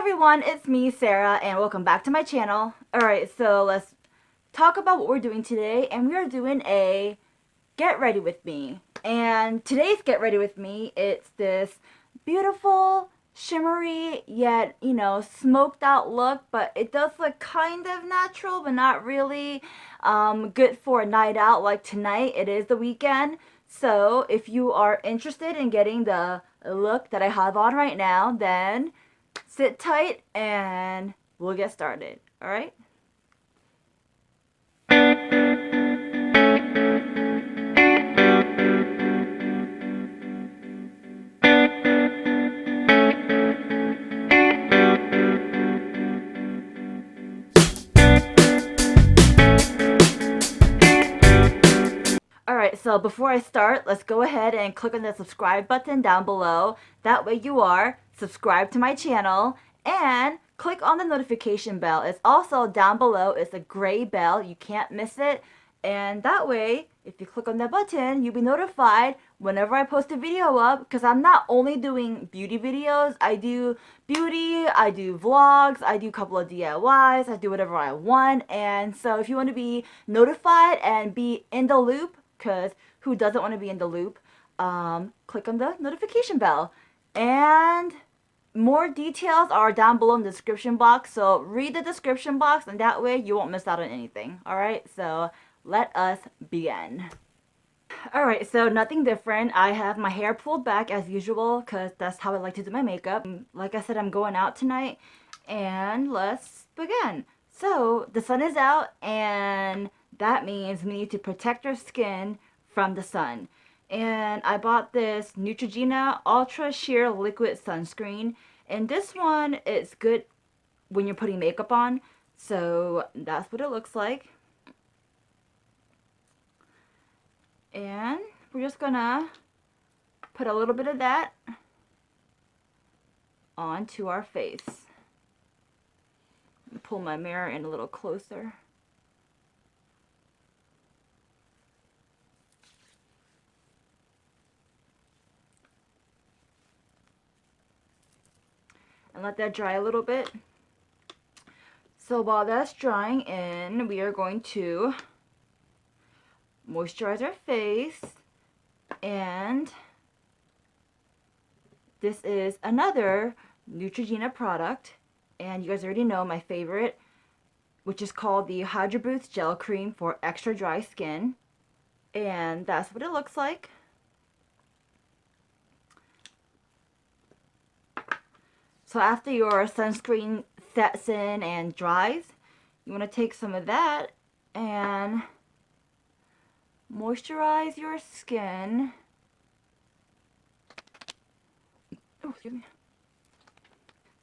everyone, it's me, Sarah, and welcome back to my channel. Alright, so let's talk about what we're doing today, and we are doing a Get Ready With Me. And today's Get Ready With Me, it's this beautiful, shimmery, yet, smoked out look, but it does look kind of natural, but not really good for a night out like tonight. It is the weekend, so if you are interested in getting the look that I have on right now, then sit tight and we'll get started. All right? Alright, so before I start, let's go ahead and click on the subscribe button down below. That way you are subscribed to my channel, and click on the notification bell. It's also down below. It's a gray bell. You can't miss it. And that way, if you click on that button, you'll be notified whenever I post a video up, because I'm not only doing beauty videos. I do beauty, I do vlogs, I do a couple of DIYs, I do whatever I want. And so if you want to be notified and be in the loop, because who doesn't want to be in the loop, click on the notification bell. And more details are down below in the description box, so read the description box, and that way you won't miss out on anything. Alright, so let us begin. Alright, so nothing different. I have my hair pulled back as usual, because that's how I like to do my makeup. Like I said, I'm going out tonight, and let's begin. So, the sun is out, and that means we need to protect our skin from the sun. And I bought this Neutrogena Ultra Sheer Liquid Sunscreen. And this one is good when you're putting makeup on. So that's what it looks like. And we're just gonna put a little bit of that onto our face. Pull my mirror in a little closer. And let that dry a little bit. So while that's drying in, we are going to moisturize our face. And this is another Neutrogena product. And you guys already know my favorite, which is called the Hydro Boost Gel Cream for extra dry skin. And that's what it looks like. So after your sunscreen sets in and dries, you want to take some of that and moisturize your skin. Oh, excuse me.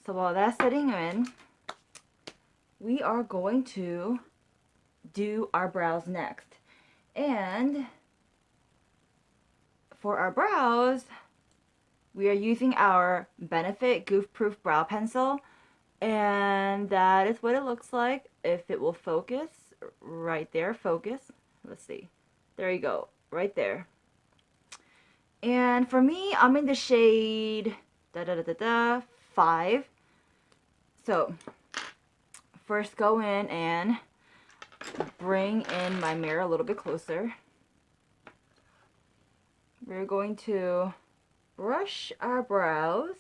So while that's setting in, we are going to do our brows next. And for our brows, we are using our Benefit Goof Proof Brow Pencil, and that is what it looks like. If it will focus, right there, focus. Let's see. There you go, right there. And for me, I'm in the shade 5. So, first go in and bring in my mirror a little bit closer. We're going to brush our brows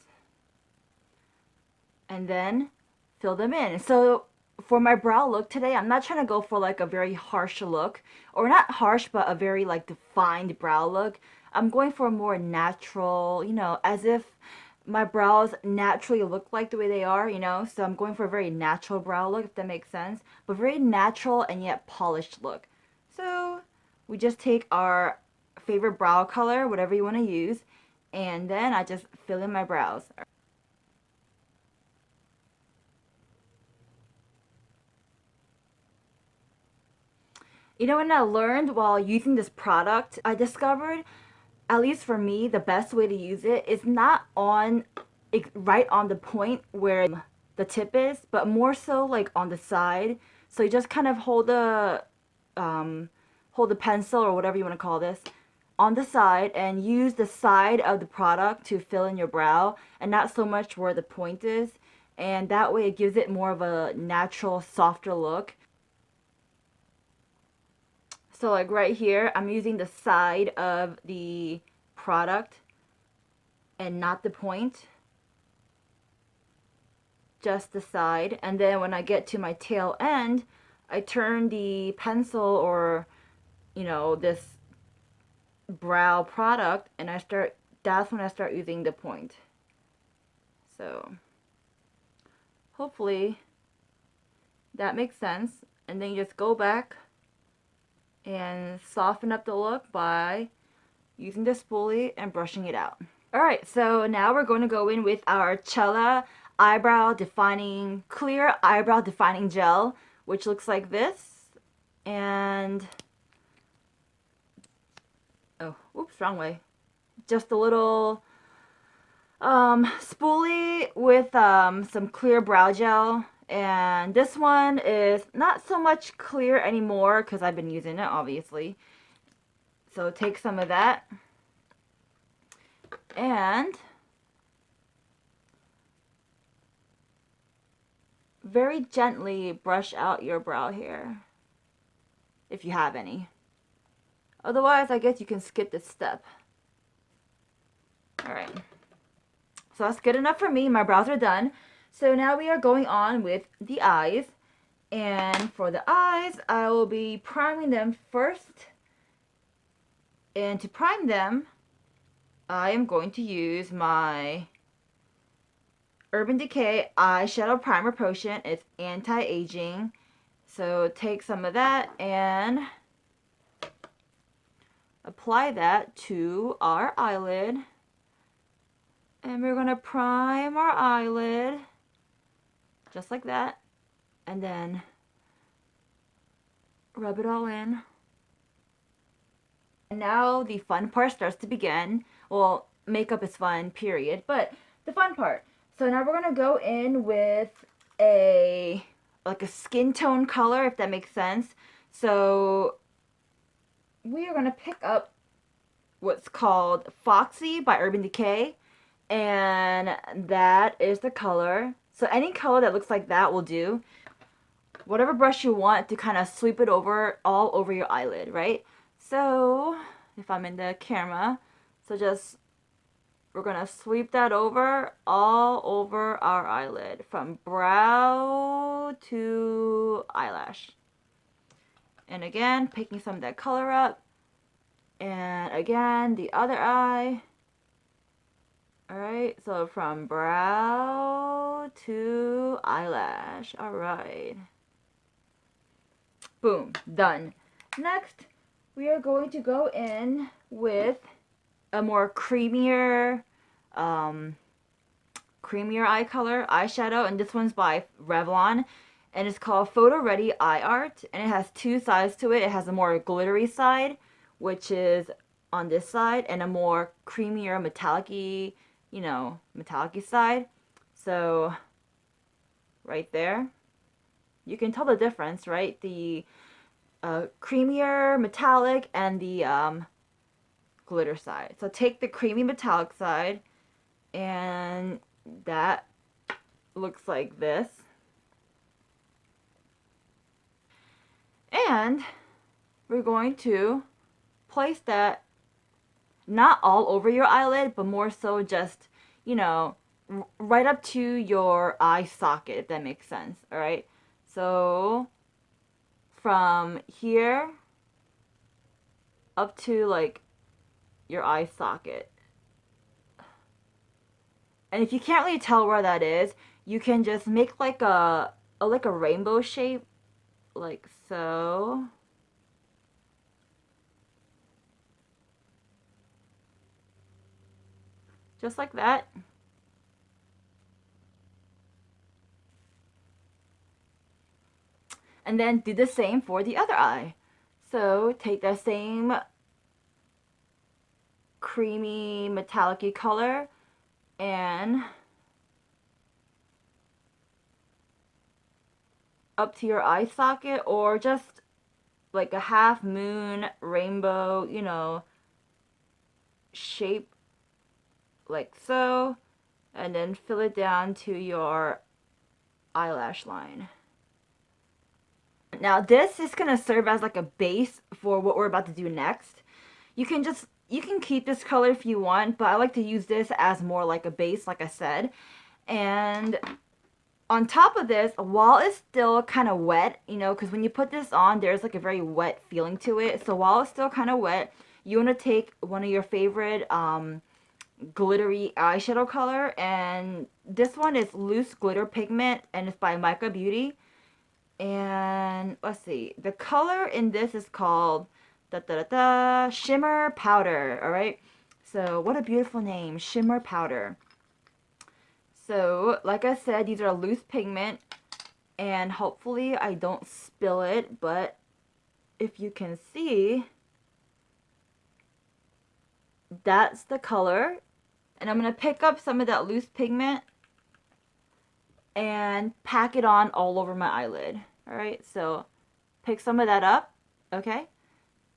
and then fill them in. So for my brow look today, I'm not trying to go for like a very harsh look, or not harsh, but a very like defined brow look. I'm going for a more natural, as if my brows naturally look like the way they are, so I'm going for a very natural brow look, if that makes sense, but very natural and yet polished look. So we just take our favorite brow color, whatever you want to use, and then I just fill in my brows. When I learned while using this product, I discovered, at least for me, the best way to use it is not right on the point where the tip is, but more so like on the side. So you just kind of hold the pencil, or whatever you want to call this, on the side, and use the side of the product to fill in your brow, and not so much where the point is. and that way it gives it more of a natural, softer look. So like right here, I'm using the side of the product and not the point. Just the side. And then when I get to my tail end, I turn the pencil or, you know, this brow product, and that's when I start using the point. So hopefully that makes sense. And then you just go back and soften up the look by using the spoolie and brushing it out. Alright, so now we're going to go in with our Cella clear eyebrow defining gel, which looks like this. And oh, oops, wrong way. Just a little spoolie with some clear brow gel. And this one is not so much clear anymore because I've been using it, obviously. So take some of that and very gently brush out your brow hair if you have any. Otherwise, I guess you can skip this step. Alright. So that's good enough for me. My brows are done. So now we are going on with the eyes. And for the eyes, I will be priming them first. And to prime them, I am going to use my Urban Decay eyeshadow primer potion. It's anti-aging. So take some of that and apply that to our eyelid. And we're going to prime our eyelid just like that. And then rub it all in. And now the fun part starts to begin. Well, makeup is fun, period. But the fun part. So now we're going to go in with a skin tone color, if that makes sense. So we are going to pick up what's called Foxy by Urban Decay. And that is the color. So any color that looks like that will do. Whatever brush you want to kind of sweep it over, all over your eyelid, right? So, if I'm in the camera, so we're going to sweep that over, all over our eyelid, from brow to eyelash. And again, picking some of that color up. And again, the other eye. Alright, so from brow to eyelash. Alright. Boom, done. Next, we are going to go in with a more creamier eye color, eyeshadow, and this one's by Revlon, and it's called Photo Ready Eye Art, and it has two sides to it. It has a more glittery side, which is on this side, and a more creamier, metallic-y, you know, metallic-y side. So, right there, you can tell the difference, right? The creamier metallic and the glitter side. So take the creamy metallic side, and that looks like this. And we're going to place that not all over your eyelid, but more so just, you know, right up to your eye socket, if that makes sense. Alright, so from here up to like your eye socket. And if you can't really tell where that is, you can just make like a rainbow shape, like so. Just like that. And then do the same for the other eye. So take that same creamy metallic-y color and up to your eye socket, or just like a half moon rainbow, you know, shape like so, and then fill it down to your eyelash line. Now this is going to serve as like a base for what we're about to do next. You can keep this color if you want, but I like to use this as more like a base, like I said. And on top of this, while it's still kind of wet, you know, because when you put this on, there's like a very wet feeling to it. So while it's still kind of wet, you want to take one of your favorite glittery eyeshadow color, and this one is Loose Glitter Pigment, and it's by Mica Beauty. And let's see, the color in this is called Shimmer Powder. All right, so what a beautiful name, Shimmer Powder. So like I said, these are loose pigment, and hopefully I don't spill it, but if you can see, that's the color. And I'm going to pick up some of that loose pigment and pack it on all over my eyelid. Alright, so pick some of that up, okay?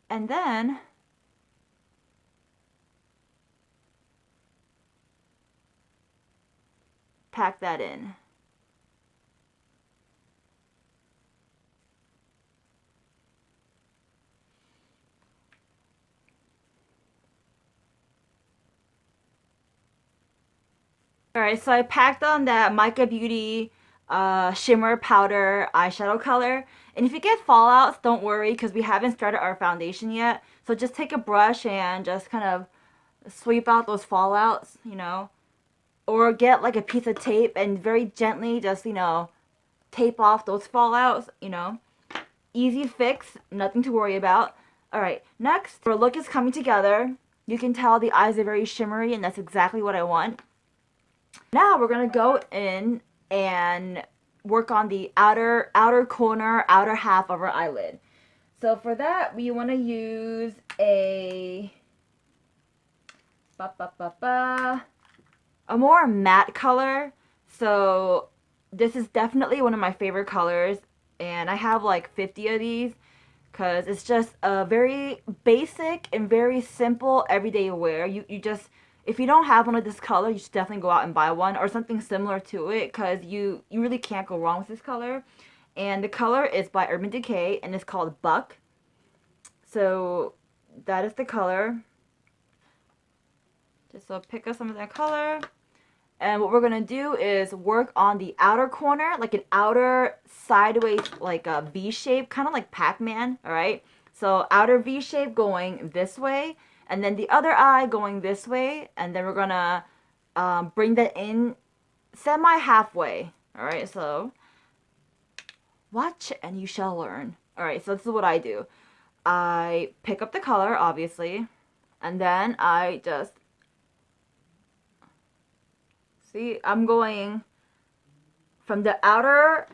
And then pack that in. Alright, so I packed on that Mica Beauty Shimmer Powder eyeshadow color. And if you get fallouts, don't worry, because we haven't started our foundation yet. So just take a brush and just kind of sweep out those fallouts, you know. Or get like a piece of tape and very gently just, you know, tape off those fallouts, you know. Easy fix, nothing to worry about. Alright, next, our look is coming together. You can tell the eyes are very shimmery, and that's exactly what I want. Now we're going to go in and work on the outer corner, outer half of our eyelid. So for that, we want to use a more matte color. So this is definitely one of my favorite colors, and I have like 50 of these because it's just a very basic and very simple everyday wear. You just, if you don't have one of this color, you should definitely go out and buy one or something similar to it, because you really can't go wrong with this color. And the color is by Urban Decay, and it's called Buck. So that is the color. Just so pick up some of that color. And what we're going to do is work on the outer corner, like an outer sideways, like a V shape, kind of like Pac-Man, alright? So outer V shape going this way, and then the other eye going this way, and then we're going to bring that in semi-halfway, alright? So watch and you shall learn. Alright, so this is what I do. I pick up the color, obviously, and then I just, see, I'm going from the outer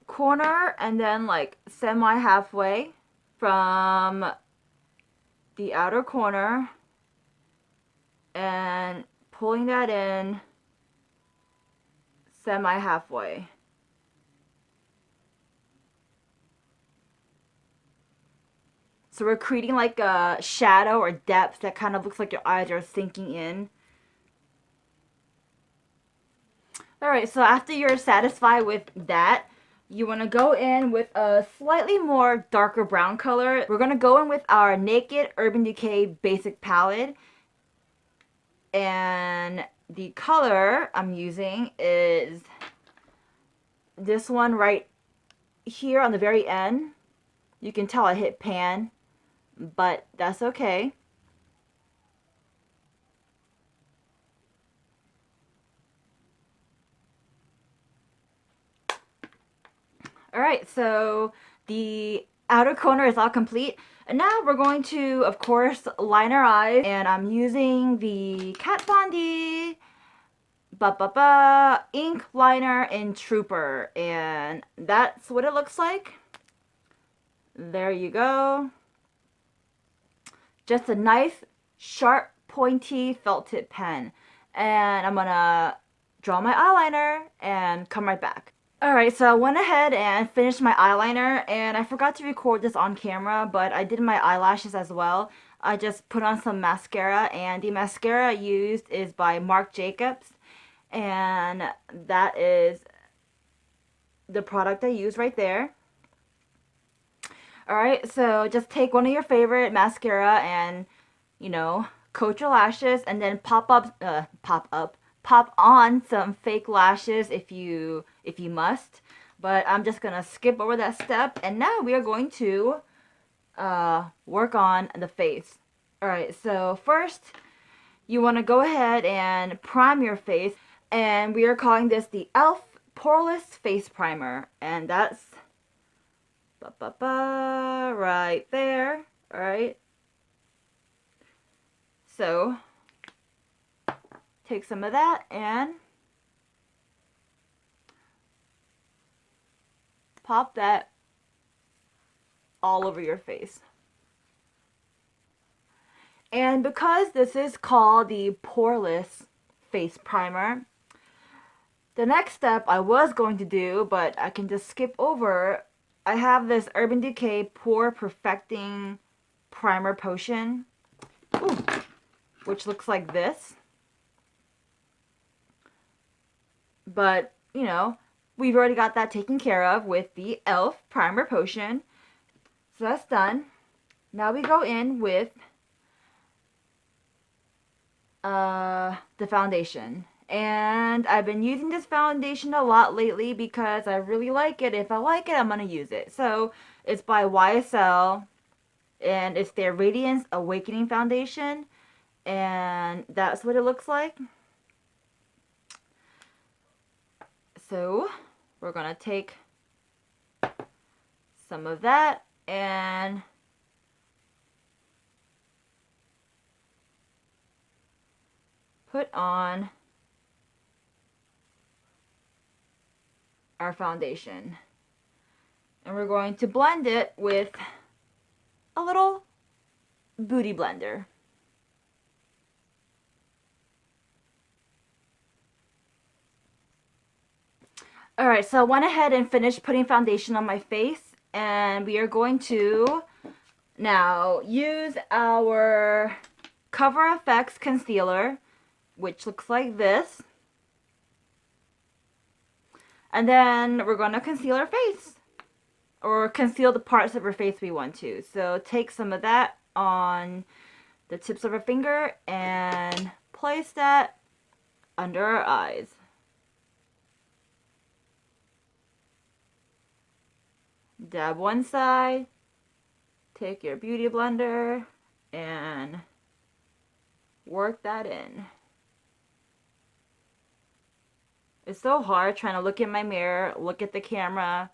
corner and then like semi-halfway from the outer corner and pulling that in semi-halfway. So we're creating like a shadow or depth that kind of looks like your eyes are sinking in. Alright, so after you're satisfied with that, you want to go in with a slightly more darker brown color. We're going to go in with our Naked Urban Decay Basic Palette. And the color I'm using is this one right here on the very end. You can tell I hit pan, but that's okay. Alright, so the outer corner is all complete. And now we're going to, of course, line our eyes. And I'm using the Kat Von D ink liner in Trooper. And that's what it looks like. There you go. Just a nice, sharp, pointy felt tip pen. And I'm going to draw my eyeliner and come right back. Alright, so I went ahead and finished my eyeliner, and I forgot to record this on camera, but I did my eyelashes as well. I just put on some mascara, and the mascara I used is by Marc Jacobs, and that is the product I use right there. Alright, so just take one of your favorite mascara and, you know, coat your lashes, and then pop on some fake lashes if you must. But I'm just gonna skip over that step, and now we are going to work on the face. Alright, so first you want to go ahead and prime your face, and we are calling this the e.l.f. Poreless Face Primer, and that's right there. Alright, so take some of that and pop that all over your face. And because this is called the Poreless Face Primer, the next step I was going to do, but I can just skip over, I have this Urban Decay Pore Perfecting Primer Potion, which looks like this. But, you know, we've already got that taken care of with the e.l.f. Primer Potion. So that's done. Now we go in with the foundation. And I've been using this foundation a lot lately because I really like it. If I like it, I'm going to use it. So it's by YSL, and it's their Radiance Awakening Foundation. And that's what it looks like. So we're going to take some of that and put on our foundation. And we're going to blend it with a little beauty blender. Alright, so I went ahead and finished putting foundation on my face, and we are going to now use our Cover FX concealer, which looks like this. And then we're going to conceal our face, or conceal the parts of our face we want to. So take some of that on the tips of our finger and place that under our eyes. Dab one side, take your beauty blender and work that in. It's so hard trying to look in my mirror, look at the camera,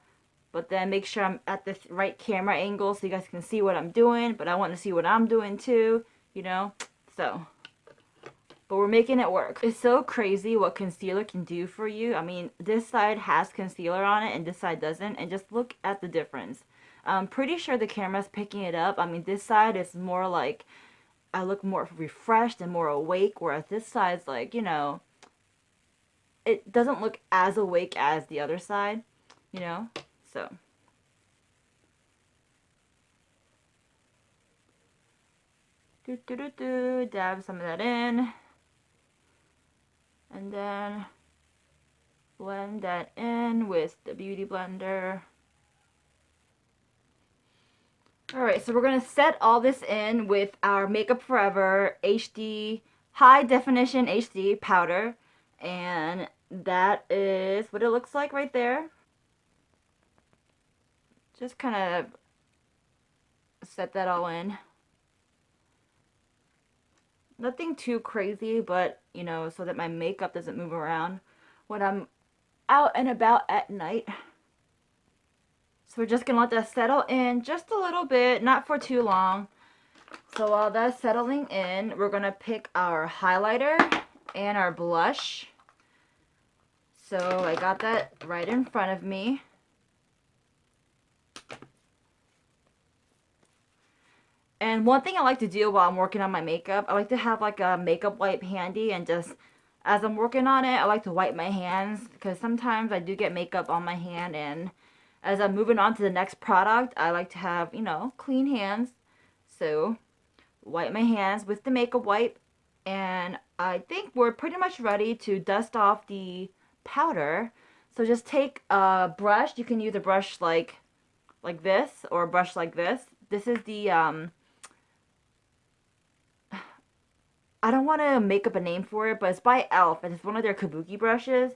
but then make sure I'm at the right camera angle so you guys can see what I'm doing, but I want to see what I'm doing too, you know, so. But we're making it work. It's so crazy what concealer can do for you. I mean, this side has concealer on it and this side doesn't, and just look at the difference. I'm pretty sure the camera's picking it up. I mean, this side is more like, I look more refreshed and more awake, whereas this side's like, you know, it doesn't look as awake as the other side, you know, so. Dab some of that in. And then blend that in with the beauty blender. Alright, so we're going to set all this in with our Makeup Forever HD High Definition HD powder. And that is what it looks like right there. Just kind of set that all in. Nothing too crazy, but, you know, so that my makeup doesn't move around when I'm out and about at night. So we're just going to let that settle in just a little bit, not for too long. So while that's settling in, we're going to pick our highlighter and our blush. So I got that right in front of me. And one thing I like to do while I'm working on my makeup, I like to have like a makeup wipe handy, and just as I'm working on it, I like to wipe my hands because sometimes I do get makeup on my hand, and as I'm moving on to the next product, I like to have, you know, clean hands. So wipe my hands with the makeup wipe, and I think we're pretty much ready to dust off the powder. So just take a brush. You can use a brush like this, or a brush like this. This is the I don't want to make up a name for it, but it's by Elf, and it's one of their kabuki brushes.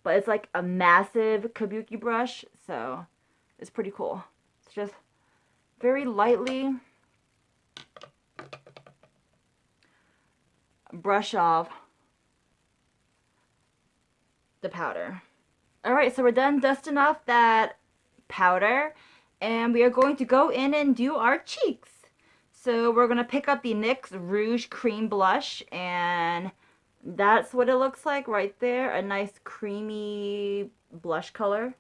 But it's like a massive kabuki brush, so it's pretty cool. It's just very lightly brush off the powder. Alright, so we're done dusting off that powder, and we are going to go in and do our cheeks. So we're going to pick up the NYX Rouge Cream Blush, and that's what it looks like right there. A nice creamy blush color.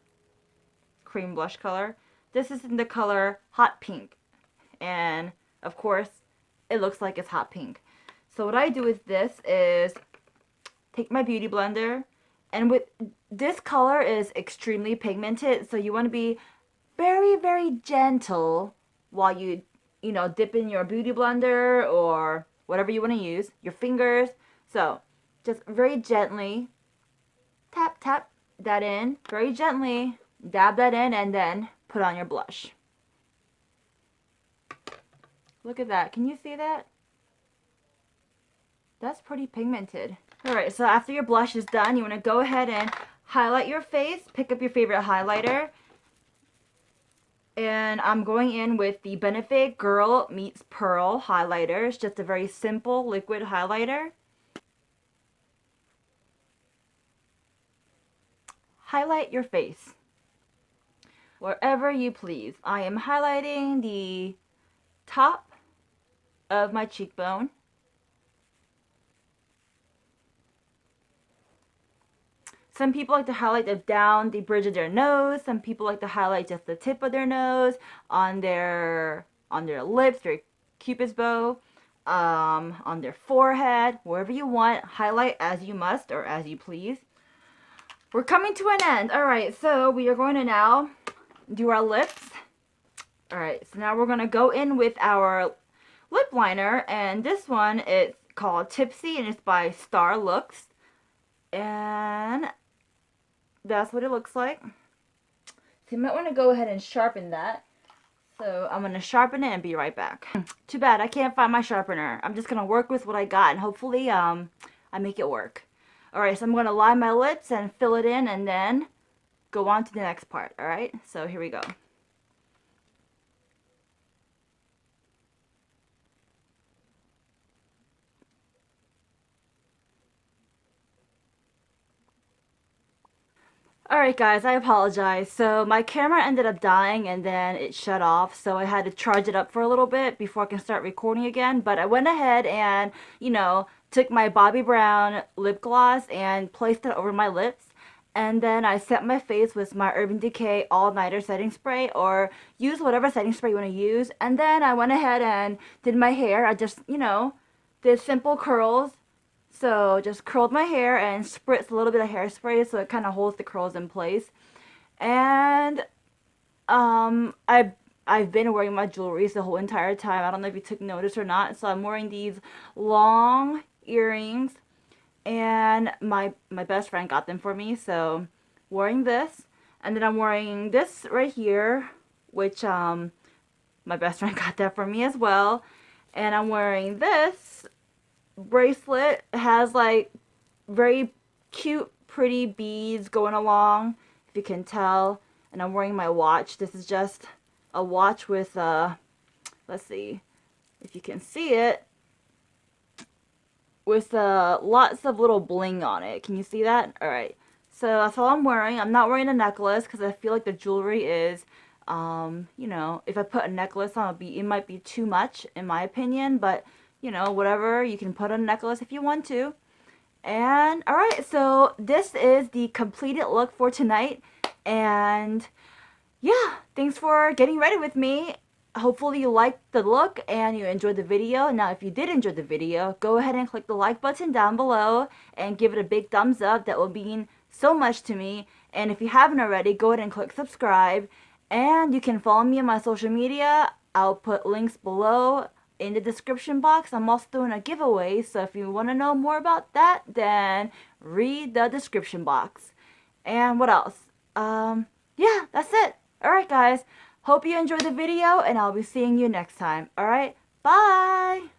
Cream blush color. This is in the color Hot Pink. And, of course, it looks like it's hot pink. So what I do with this is take my beauty blender, and with this color is extremely pigmented, so you want to be very, very gentle while you dip in your beauty blender or whatever you want to use, your fingers. So just very gently tap that in, very gently dab that in, and then put on your blush. Look at that. Can you see that? That's pretty pigmented. Alright, so after your blush is done, you want to go ahead and highlight your face. Pick up your favorite highlighter. And I'm going in with the Benefit Girl Meets Pearl highlighter. It's just a very simple liquid highlighter. Highlight your face wherever you please. I am highlighting the top of my cheekbone. Some people like to highlight down the bridge of their nose. Some people like to highlight just the tip of their nose, on their lips, their cupid's bow, on their forehead, wherever you want. Highlight as you must or as you please. We're coming to an end. Alright, so we are going to now do our lips. Alright, so now we're going to go in with our lip liner, and this one is called Tipsy, and it's by Star Looks. And that's what it looks like. So you might want to go ahead and sharpen that. So I'm going to sharpen it and be right back. Too bad, I can't find my sharpener. I'm just going to work with what I got, and hopefully I make it work. Alright, so I'm going to line my lips and fill it in, and then go on to the next part. Alright, so here we go. Alright guys, I apologize. So my camera ended up dying and then it shut off, so I had to charge it up for a little bit before I can start recording again. But I went ahead and, took my Bobbi Brown lip gloss and placed it over my lips. And then I set my face with my Urban Decay All Nighter setting spray, or use whatever setting spray you want to use. And then I went ahead and did my hair. I just, did simple curls. So just curled my hair and spritzed a little bit of hairspray so it kind of holds the curls in place. And I've been wearing my jewelries the whole entire time. I don't know if you took notice or not. So I'm wearing these long earrings, and my best friend got them for me. So wearing this, and then I'm wearing this right here, which my best friend got that for me as well. And I'm wearing this bracelet. It has like very cute pretty beads going along, if you can tell. And I'm wearing my watch. This is just a watch with let's see if you can see it, with lots of little bling on it. Can you see that? Alright, so that's all I'm wearing. I'm not wearing a necklace because I feel like the jewelry is if I put a necklace on, it might be too much in my opinion. But whatever, you can put on a necklace if you want to. And alright, so this is the completed look for tonight. And yeah, thanks for getting ready with me. Hopefully you liked the look and you enjoyed the video. Now if you did enjoy the video, go ahead and click the like button down below and give it a big thumbs up. That will mean so much to me. And if you haven't already, go ahead and click subscribe. And you can follow me on my social media. I'll put links below in the description box. I'm also doing a giveaway, so if you want to know more about that, then read the description box. And what else? yeah, that's it. Alright guys, hope you enjoyed the video and I'll be seeing you next time. Alright, bye!